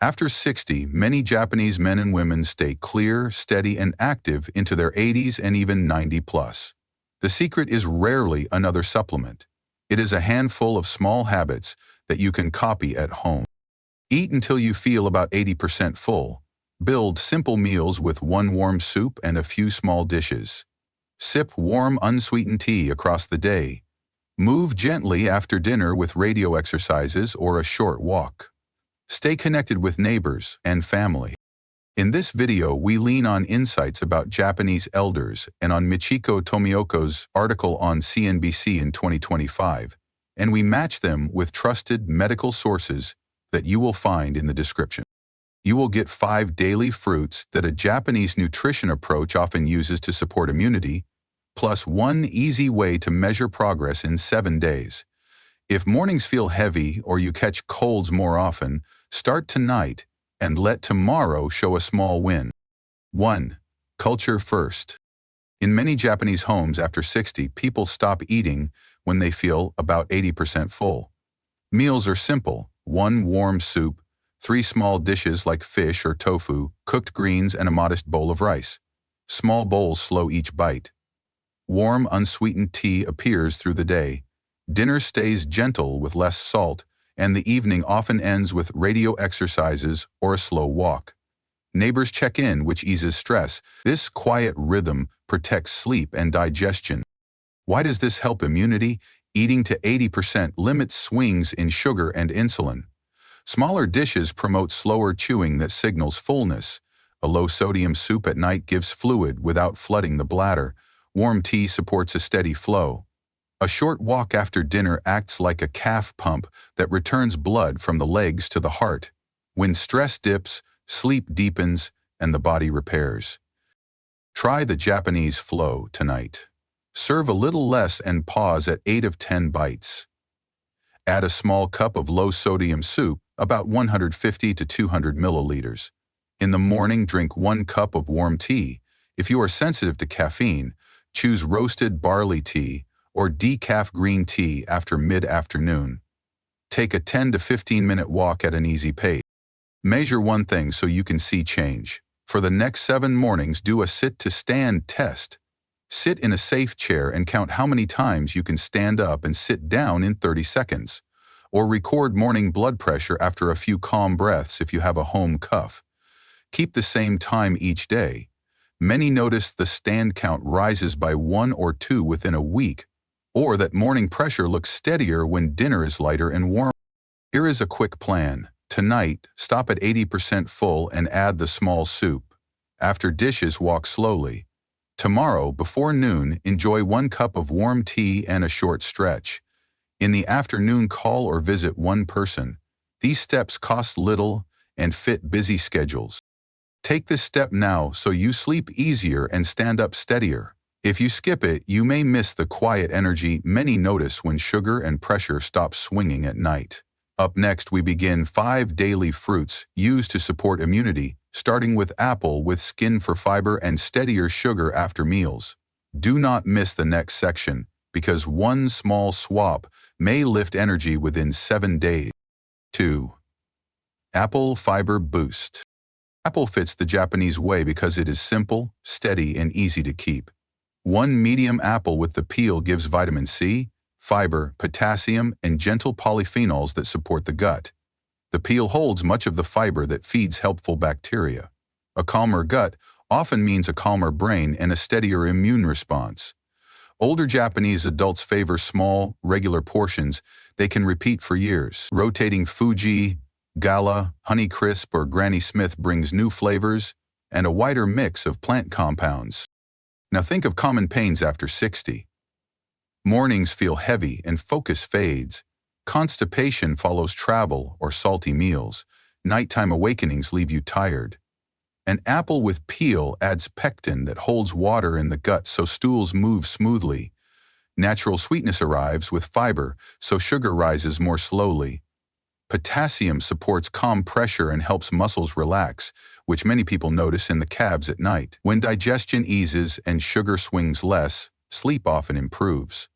After 60, many Japanese men and women stay clear, steady, and active into their 80s and even 90 plus. The secret is rarely another supplement. It is a handful of small habits that you can copy at home. Eat until you feel about 80% full. Build simple meals with one warm soup and a few small dishes. Sip warm, unsweetened tea across the day. Move gently after dinner with radio exercises or a short walk. Stay connected with neighbors and family. In this video, we lean on insights about Japanese elders and on Michiko Tomioko's article on CNBC in 2025, and we match them with trusted medical sources that you will find in the description. You will get 5 daily fruits that a Japanese nutrition approach often uses to support immunity, plus 1 easy way to measure progress in 7 days. If mornings feel heavy or you catch colds more often, start tonight and let tomorrow show a small win. 1. Culture first. In many Japanese homes after 60, people stop eating when they feel about 80% full. Meals are simple: 1 warm soup, 3 small dishes like fish or tofu, cooked greens, and a modest bowl of rice. Small bowls slow each bite. Warm, unsweetened tea appears through the day. Dinner stays gentle with less salt, and the evening often ends with radio exercises or a slow walk. Neighbors check in, which eases stress. This quiet rhythm protects sleep and digestion. Why does this help immunity? Eating to 80% limits swings in sugar and insulin. Smaller dishes promote slower chewing that signals fullness. A low-sodium soup at night gives fluid without flooding the bladder. Warm tea supports a steady flow. A short walk after dinner acts like a calf pump that returns blood from the legs to the heart. When stress dips, sleep deepens, and the body repairs. Try the Japanese flow tonight. Serve a little less and pause at 8 of 10 bites. Add a small cup of low-sodium soup, about 150 to 200 milliliters. In the morning, drink 1 cup of warm tea. If you are sensitive to caffeine, choose roasted barley tea or decaf green tea after mid-afternoon. Take a 10 to 15-minute walk at an easy pace. Measure one thing so you can see change. For the next 7 mornings, do a sit-to-stand test. Sit in a safe chair and count how many times you can stand up and sit down in 30 seconds. Or record morning blood pressure after a few calm breaths if you have a home cuff. Keep the same time each day. Many notice the stand count rises by 1 or 2 within a week, or that morning pressure looks steadier when dinner is lighter and warmer. Here is a quick plan. Tonight, stop at 80% full and add the small soup. After dishes, walk slowly. Tomorrow, before noon, enjoy 1 cup of warm tea and a short stretch. In the afternoon, call or visit one person. These steps cost little and fit busy schedules. Take this step now so you sleep easier and stand up steadier. If you skip it, you may miss the quiet energy many notice when sugar and pressure stop swinging at night. Up next, we begin 5 daily fruits used to support immunity, starting with apple with skin for fiber and steadier sugar after meals. Do not miss the next section, because one small swap may lift energy within 7 days. 2. Apple Fiber Boost. Apple fits the Japanese way because it is simple, steady, and easy to keep. 1 medium apple with the peel gives vitamin C, fiber, potassium, and gentle polyphenols that support the gut. The peel holds much of the fiber that feeds helpful bacteria. A calmer gut often means a calmer brain and a steadier immune response. Older Japanese adults favor small, regular portions they can repeat for years. Rotating Fuji, Gala, Honeycrisp, or Granny Smith brings new flavors and a wider mix of plant compounds. Now think of common pains after 60. Mornings feel heavy and focus fades. Constipation follows travel or salty meals. Nighttime awakenings leave you tired. An apple with peel adds pectin that holds water in the gut so stools move smoothly. Natural sweetness arrives with fiber, so sugar rises more slowly. Potassium supports calm pressure and helps muscles relax, which many people notice in the calves at night. When digestion eases and sugar swings less, sleep often improves.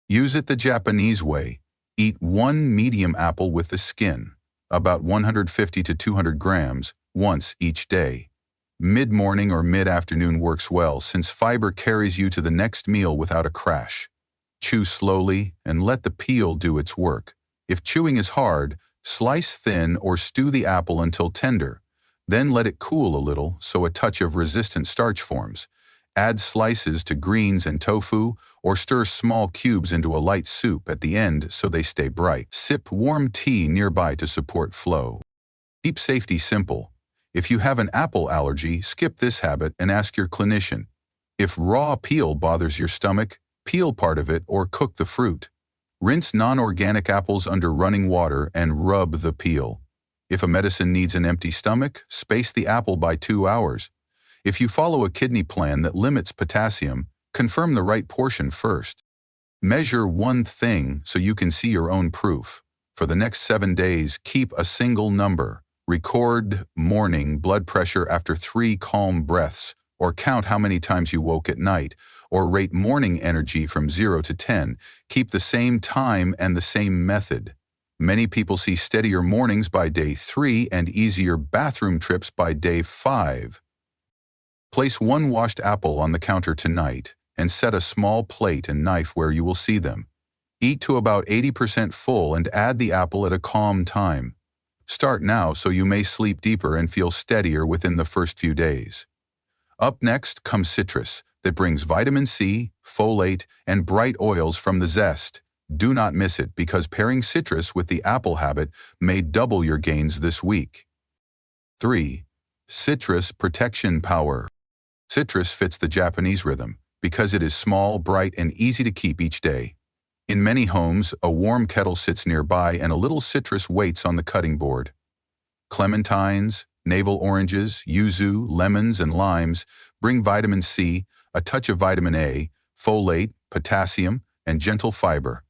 Use it the Japanese way. Eat 1 medium apple with the skin. about 150 to 200 grams, once each day. Mid-morning or mid-afternoon works well since fiber carries you to the next meal without a crash. Chew slowly and let the peel do its work. If chewing is hard, slice thin or stew the apple until tender. Then let it cool a little so a touch of resistant starch forms. Add slices to greens and tofu or stir small cubes into a light soup at the end so they stay bright. Sip warm tea nearby to support flow. Keep safety simple. If you have an apple allergy, skip this habit and ask your clinician. If raw peel bothers your stomach, peel part of it or cook the fruit. Rinse non-organic apples under running water and rub the peel. If a medicine needs an empty stomach, space the apple by 2 hours. If you follow a kidney plan that limits potassium, confirm the right portion first. Measure one thing so you can see your own proof. For the next 7 days, keep a single number. Record morning blood pressure after 3 calm breaths, or count how many times you woke at night, or rate morning energy from 0 to 10. Keep the same time and the same method. Many people see steadier mornings by day 3 and easier bathroom trips by day 5. Place one washed apple on the counter tonight and set a small plate and knife where you will see them. Eat to about 80% full and add the apple at a calm time. Start now so you may sleep deeper and feel steadier within the first few days. Up next comes citrus that brings vitamin C, folate, and bright oils from the zest. Do not miss it because pairing citrus with the apple habit may double your gains this week. 3. Citrus protection power. Citrus fits the Japanese rhythm because it is small, bright, and easy to keep each day. In many homes, a warm kettle sits nearby and a little citrus waits on the cutting board. Clementines, navel oranges, yuzu, lemons, and limes bring vitamin C, a touch of vitamin A, folate, potassium, and gentle fiber.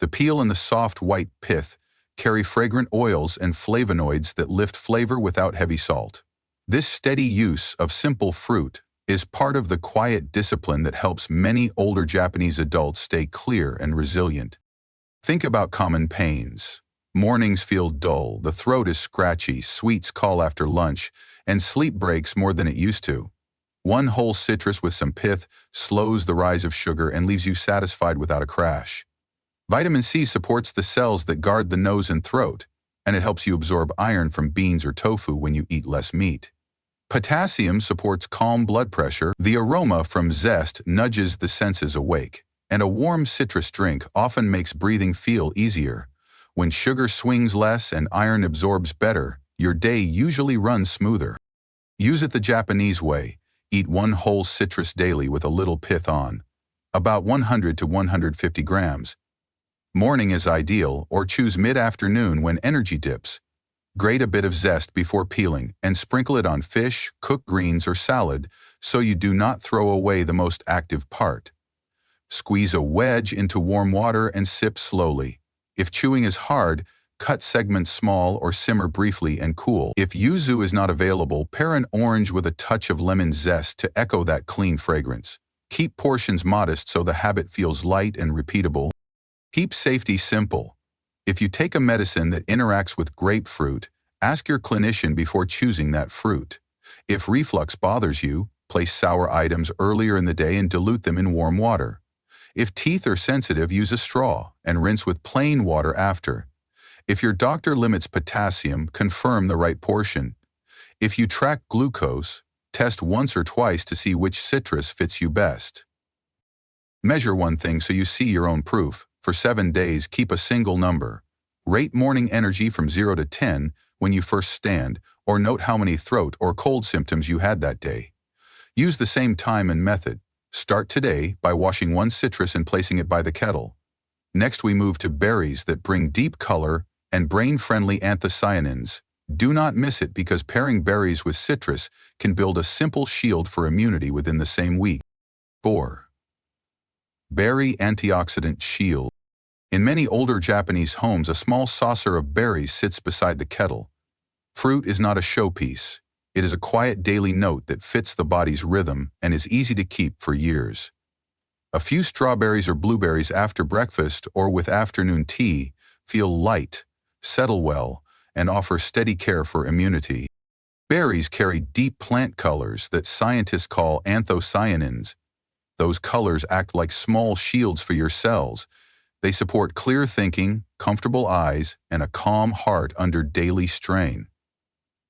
The peel and the soft white pith carry fragrant oils and flavonoids that lift flavor without heavy salt. This steady use of simple fruit is part of the quiet discipline that helps many older Japanese adults stay clear and resilient. Think about common pains. Mornings feel dull, the throat is scratchy, sweets call after lunch, and sleep breaks more than it used to. One whole citrus with some pith slows the rise of sugar and leaves you satisfied without a crash. Vitamin C supports the cells that guard the nose and throat, and it helps you absorb iron from beans or tofu when you eat less meat. Potassium supports calm blood pressure. The aroma from zest nudges the senses awake, and a warm citrus drink often makes breathing feel easier. When sugar swings less and iron absorbs better, your day usually runs smoother. Use it the Japanese way. Eat one whole citrus daily with a little pith on, about 100 to 150 grams. Morning is ideal, or choose mid-afternoon when energy dips. Grate a bit of zest before peeling and sprinkle it on fish, cooked greens, or salad so you do not throw away the most active part. Squeeze a wedge into warm water and sip slowly. If chewing is hard, cut segments small or simmer briefly and cool. If yuzu is not available, pair an orange with a touch of lemon zest to echo that clean fragrance. Keep portions modest so the habit feels light and repeatable. Keep safety simple. If you take a medicine that interacts with grapefruit, ask your clinician before choosing that fruit. If reflux bothers you, place sour items earlier in the day and dilute them in warm water. If teeth are sensitive, use a straw and rinse with plain water after. If your doctor limits potassium, confirm the right portion. If you track glucose, test once or twice to see which citrus fits you best. Measure one thing so you see your own proof. For 7 days, keep a single number. Rate morning energy from 0 to 10 when you first stand, or note how many throat or cold symptoms you had that day. Use the same time and method. Start today by washing one citrus and placing it by the kettle. Next, we move to berries that bring deep color and brain-friendly anthocyanins. Do not miss it because pairing berries with citrus can build a simple shield for immunity within the same week. 4. Berry antioxidant shield. In many older Japanese homes, a small saucer of berries sits beside the kettle. Fruit is not a showpiece. It is a quiet daily note that fits the body's rhythm and is easy to keep for years. A few strawberries or blueberries after breakfast or with afternoon tea feel light, settle well, and offer steady care for immunity. Berries carry deep plant colors that scientists call anthocyanins. Those colors act like small shields for your cells. They support clear thinking, comfortable eyes, and a calm heart under daily strain.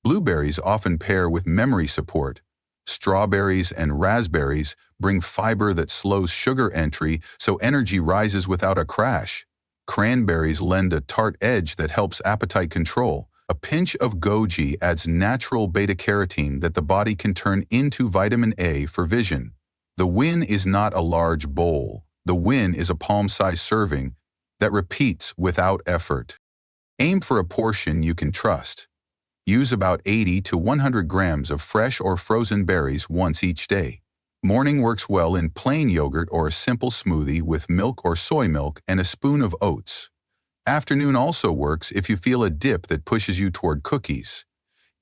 Blueberries often pair with memory support. Strawberries and raspberries bring fiber that slows sugar entry so energy rises without a crash. Cranberries lend a tart edge that helps appetite control. A pinch of goji adds natural beta-carotene that the body can turn into vitamin A for vision. The win is not a large bowl. The win is a palm-sized serving that repeats without effort. Aim for a portion you can trust. Use about 80 to 100 grams of fresh or frozen berries once each day. Morning works well in plain yogurt or a simple smoothie with milk or soy milk and a spoon of oats. Afternoon also works if you feel a dip that pushes you toward cookies.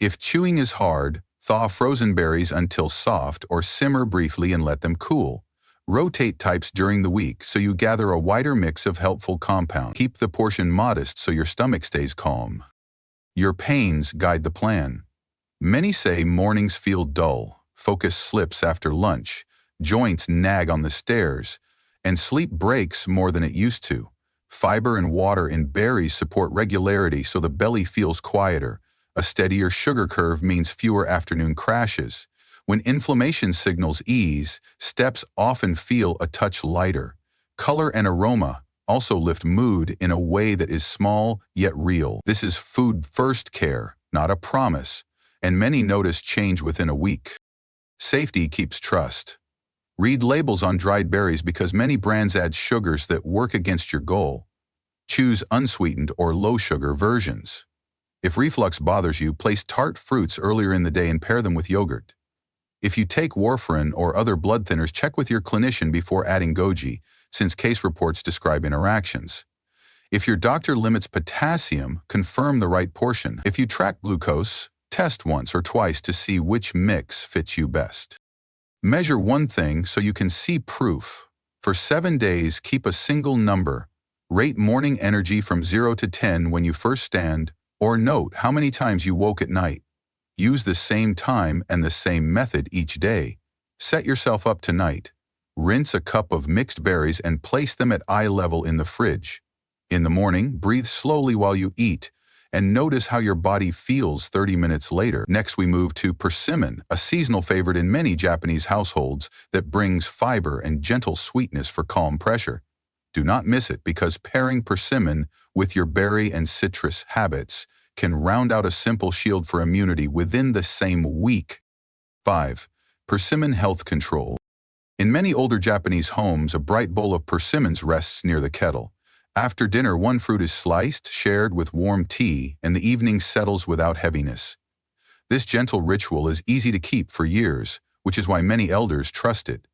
If chewing is hard, thaw frozen berries until soft or simmer briefly and let them cool. Rotate types during the week so you gather a wider mix of helpful compounds. Keep the portion modest so your stomach stays calm. Your pains guide the plan. Many say mornings feel dull, focus slips after lunch, joints nag on the stairs, and sleep breaks more than it used to. Fiber and water in berries support regularity so the belly feels quieter. A steadier sugar curve means fewer afternoon crashes. When inflammation signals ease, steps often feel a touch lighter. Color and aroma also lift mood in a way that is small yet real. This is food-first care, not a promise, and many notice change within a week. Safety keeps trust. Read labels on dried berries because many brands add sugars that work against your goal. Choose unsweetened or low-sugar versions. If reflux bothers you, place tart fruits earlier in the day and pair them with yogurt. If you take warfarin or other blood thinners, check with your clinician before adding goji, since case reports describe interactions. If your doctor limits potassium, confirm the right portion. If you track glucose, test once or twice to see which mix fits you best. Measure one thing so you can see proof. For 7 days, keep a single number. Rate morning energy from 0 to 10 when you first stand, or note how many times you woke at night. Use the same time and the same method each day. Set yourself up tonight. Rinse a cup of mixed berries and place them at eye level in the fridge. In the morning, breathe slowly while you eat, and notice how your body feels 30 minutes later. Next, we move to persimmon, a seasonal favorite in many Japanese households that brings fiber and gentle sweetness for calm pressure. Do not miss it because pairing persimmon with your berry and citrus habits can round out a simple shield for immunity within the same week. 5. Persimmon health control. In many older Japanese homes, a bright bowl of persimmons rests near the kettle. After dinner, one fruit is sliced, shared with warm tea, and the evening settles without heaviness. This gentle ritual is easy to keep for years, which is why many elders trust it.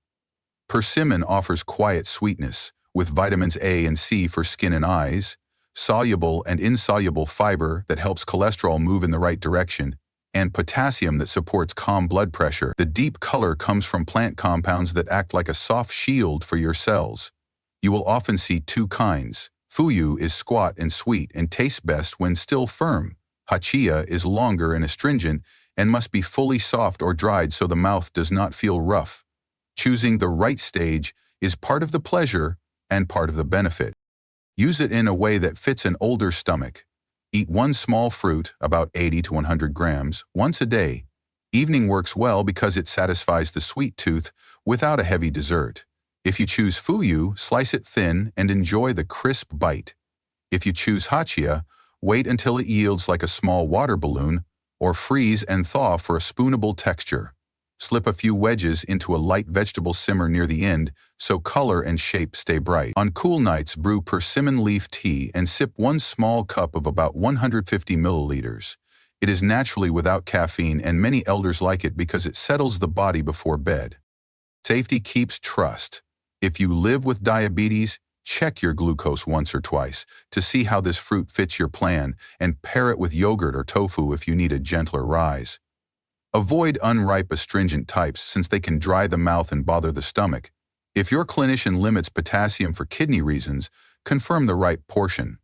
Persimmon offers quiet sweetness, with vitamins A and C for skin and eyes, soluble and insoluble fiber that helps cholesterol move in the right direction, and potassium that supports calm blood pressure. The deep color comes from plant compounds that act like a soft shield for your cells. You will often see two kinds. Fuyu is squat and sweet and tastes best when still firm. Hachiya is longer and astringent and must be fully soft or dried so the mouth does not feel rough. Choosing the right stage is part of the pleasure and part of the benefit. Use it in a way that fits an older stomach. Eat one small fruit, about 80 to 100 grams, once a day. Evening works well because it satisfies the sweet tooth without a heavy dessert. If you choose fuyu, slice it thin and enjoy the crisp bite. If you choose hachiya, wait until it yields like a small water balloon, or freeze and thaw for a spoonable texture. Slip a few wedges into a light vegetable simmer near the end so color and shape stay bright. On cool nights, brew persimmon leaf tea and sip one small cup of about 150 milliliters. It is naturally without caffeine and many elders like it because it settles the body before bed. Safety keeps trust. If you live with diabetes, check your glucose once or twice to see how this fruit fits your plan and pair it with yogurt or tofu if you need a gentler rise. Avoid unripe astringent types since they can dry the mouth and bother the stomach. If your clinician limits potassium for kidney reasons, confirm the right portion.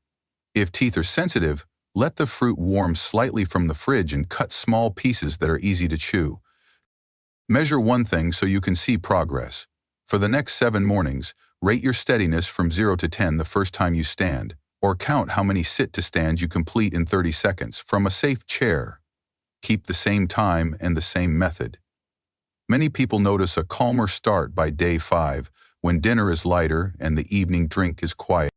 If teeth are sensitive, Let the fruit warm slightly from the fridge and cut small pieces that are easy to chew. Measure one thing so you can see progress. For the next 7 mornings, rate your steadiness from 0 to 10 the first time you stand, or count how many sit-to-stands you complete in 30 seconds from a safe chair. Keep the same time and the same method. Many people notice a calmer start by day 5, when dinner is lighter and the evening drink is quiet.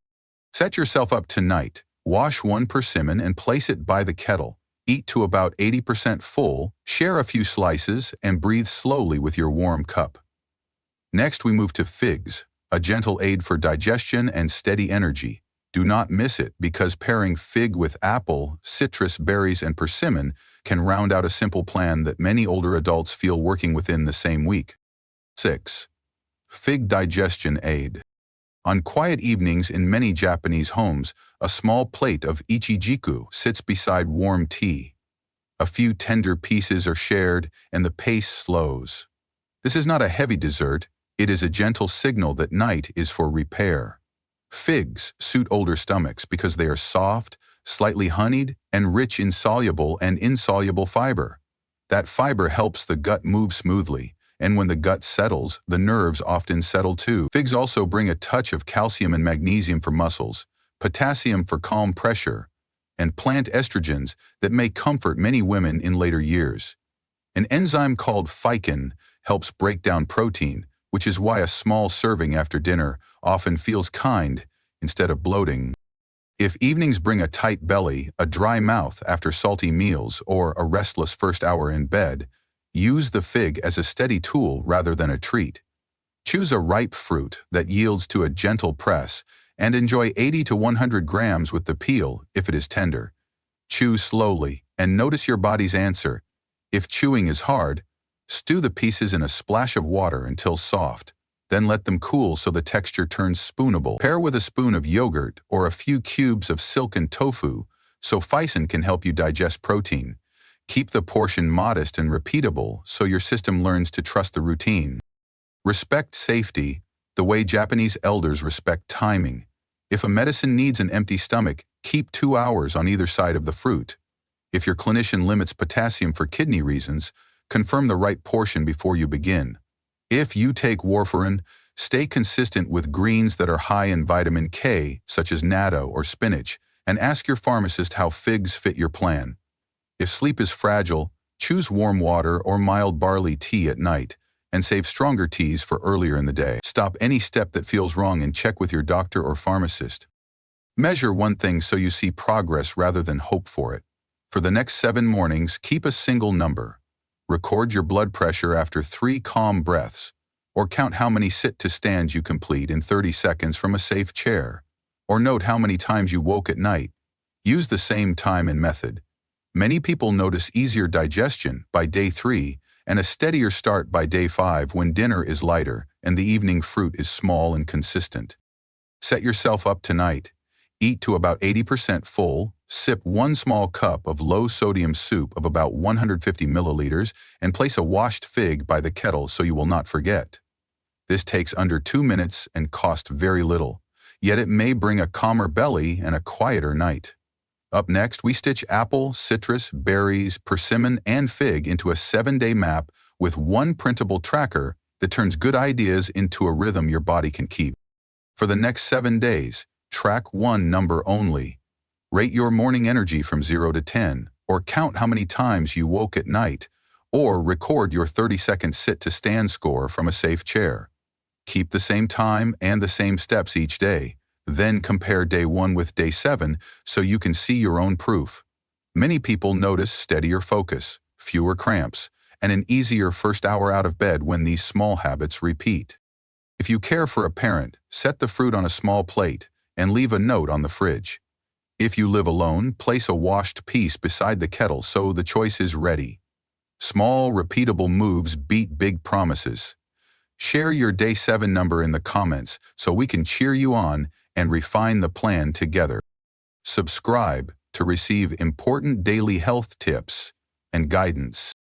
Set yourself up tonight. Wash 1 persimmon and place it by the kettle. Eat to about 80% full, share a few slices, and breathe slowly with your warm cup. Next, we move to figs, a gentle aid for digestion and steady energy. Do not miss it, because pairing fig with apple, citrus, berries, and persimmon can round out a simple plan that many older adults feel working within the same week. 6. Fig digestion aid. On quiet evenings in many Japanese homes, a small plate of ichijiku sits beside warm tea. A few tender pieces are shared, and the pace slows. This is not a heavy dessert. It is a gentle signal that night is for repair. Figs suit older stomachs because they are soft, slightly honeyed, and rich in soluble and insoluble fiber. That fiber helps the gut move smoothly, and when the gut settles, the nerves often settle too. Figs also bring a touch of calcium and magnesium for muscles, potassium for calm pressure, and plant estrogens that may comfort many women in later years. An enzyme called phycin helps break down protein, which is why a small serving after dinner often feels kind instead of bloating. If evenings bring a tight belly, a dry mouth after salty meals, or a restless first hour in bed, use the fig as a steady tool rather than a treat. Choose a ripe fruit that yields to a gentle press, and enjoy 80 to 100 grams with the peel if it is tender. Chew slowly and notice your body's answer. If chewing is hard, stew the pieces in a splash of water until soft. Then let them cool so the texture turns spoonable. Pair with a spoon of yogurt or a few cubes of silken tofu so phycin can help you digest protein. Keep the portion modest and repeatable so your system learns to trust the routine. Respect safety the way Japanese elders respect timing. If a medicine needs an empty stomach, keep 2 hours on either side of the fruit. If your clinician limits potassium for kidney reasons, confirm the right portion before you begin. If you take warfarin, stay consistent with greens that are high in vitamin K, such as natto or spinach, and ask your pharmacist how figs fit your plan. If sleep is fragile, choose warm water or mild barley tea at night, and save stronger teas for earlier in the day. Stop any step that feels wrong and check with your doctor or pharmacist. Measure one thing so you see progress rather than hope for it. For the next 7 mornings, keep a single number. Record your blood pressure after 3 calm breaths, or count how many sit-to-stands you complete in 30 seconds from a safe chair, or note how many times you woke at night. Use the same time and method. Many people notice easier digestion by day 3 and a steadier start by day 5 when dinner is lighter and the evening fruit is small and consistent. Set yourself up tonight. Eat to about 80% full, sip 1 small cup of low-sodium soup of about 150 milliliters, and place a washed fig by the kettle so you will not forget. This takes under 2 minutes and costs very little, yet it may bring a calmer belly and a quieter night. Up next, we stitch apple, citrus, berries, persimmon, and fig into a 7-day map with 1 printable tracker that turns good ideas into a rhythm your body can keep. For the next 7 days, track 1 number only. Rate your morning energy from 0 to 10, or count how many times you woke at night, or record your 30-second sit-to-stand score from a safe chair. Keep the same time and the same steps each day. Then compare day 1 with day 7 so you can see your own proof. Many people notice steadier focus, fewer cramps, and an easier first hour out of bed when these small habits repeat. If you care for a parent, set the fruit on a small plate and leave a note on the fridge. If you live alone, place a washed piece beside the kettle so the choice is ready. Small, repeatable moves beat big promises. Share your day 7 number in the comments so we can cheer you on and refine the plan together. Subscribe to receive important daily health tips and guidance.